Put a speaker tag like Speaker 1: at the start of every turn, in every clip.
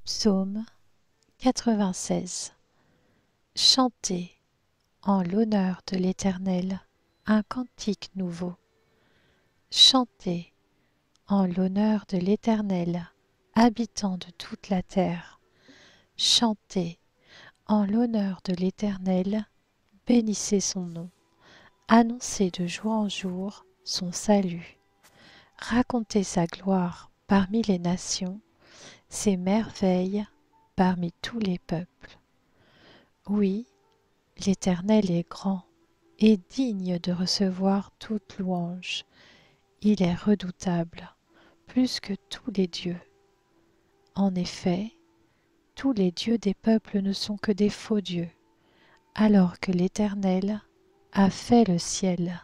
Speaker 1: Psaume 96. Chantez, en l'honneur de l'Éternel, un cantique nouveau. Chantez, en l'honneur de l'Éternel, habitant de toute la terre. Chantez, en l'honneur de l'Éternel, bénissez son nom. Annoncez de jour en jour son salut. Racontez sa gloire parmi les nations, ses merveilles parmi tous les peuples. Oui, l'Éternel est grand et digne de recevoir toute louange. Il est redoutable, plus que tous les dieux. En effet, tous les dieux des peuples ne sont que des faux dieux, alors que l'Éternel a fait le ciel.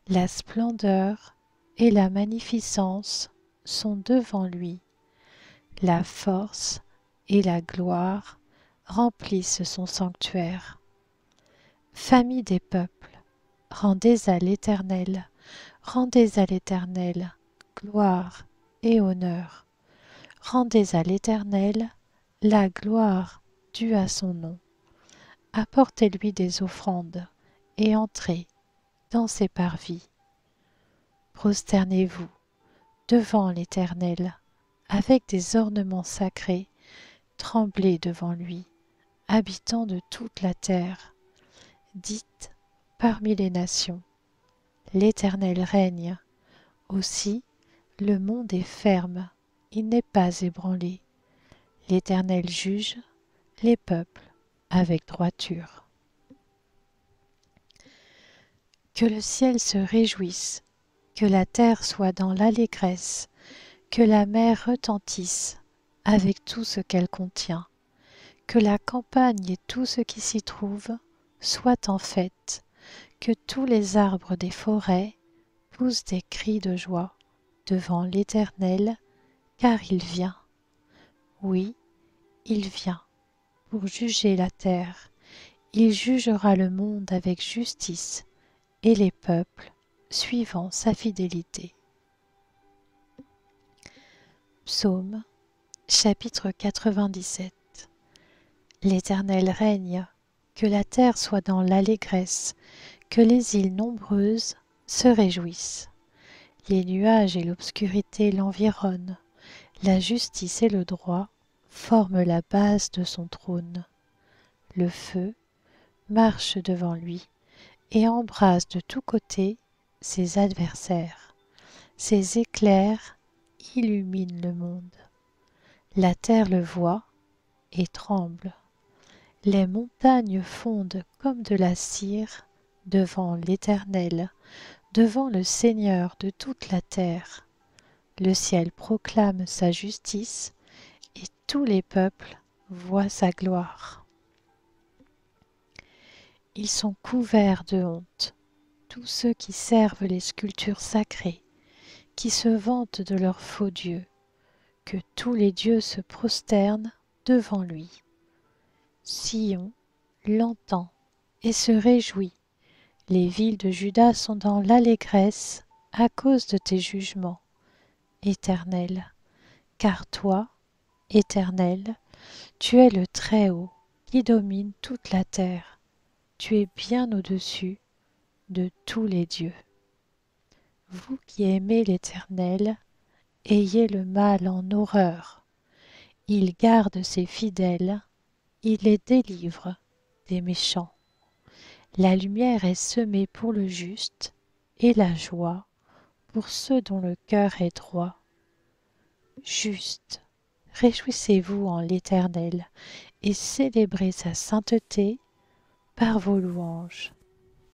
Speaker 1: La splendeur et la magnificence sont devant lui. La force et la gloire remplissent son sanctuaire. Famille des peuples, rendez à l'Éternel gloire et honneur. Rendez à l'Éternel la gloire due à son nom. Apportez-lui des offrandes et entrez dans ses parvis. Prosternez-vous devant l'Éternel avec des ornements sacrés, tremblez devant lui, habitants de toute la terre. Dites parmi les nations, l'Éternel règne. Aussi, le monde est ferme, il n'est pas ébranlé. L'Éternel juge les peuples avec droiture. Que le ciel se réjouisse, que la terre soit dans l'allégresse, que la mer retentisse avec tout ce qu'elle contient, que la campagne et tout ce qui s'y trouve soient en fête, que tous les arbres des forêts poussent des cris de joie devant l'Éternel, car il vient. Oui, il vient pour juger la terre. Il jugera le monde avec justice et les peuples suivant sa fidélité. Psaume chapitre 97. L'Éternel règne, que la terre soit dans l'allégresse, que les îles nombreuses se réjouissent. Les nuages et l'obscurité l'environnent, la justice et le droit forment la base de son trône. Le feu marche devant lui et embrase de tous côtés ses adversaires. Ses éclairs illuminent le monde. La terre le voit et tremble. Les montagnes fondent comme de la cire devant l'Éternel, devant le Seigneur de toute la terre. Le ciel proclame sa justice et tous les peuples voient sa gloire. Ils sont couverts de honte, tous ceux qui servent les sculptures sacrées, qui se vantent de leurs faux dieux, que tous les dieux se prosternent devant lui. Sion l'entend et se réjouit. Les villes de Juda sont dans l'allégresse à cause de tes jugements, Éternel, car toi, Éternel, tu es le Très-Haut qui domine toute la terre. Tu es bien au-dessus de tous les dieux. Vous qui aimez l'Éternel, ayez le mal en horreur. Il garde ses fidèles, il les délivre des méchants. La lumière est semée pour le juste et la joie pour ceux dont le cœur est droit. Juste, réjouissez-vous en l'Éternel et célébrez sa sainteté par vos louanges.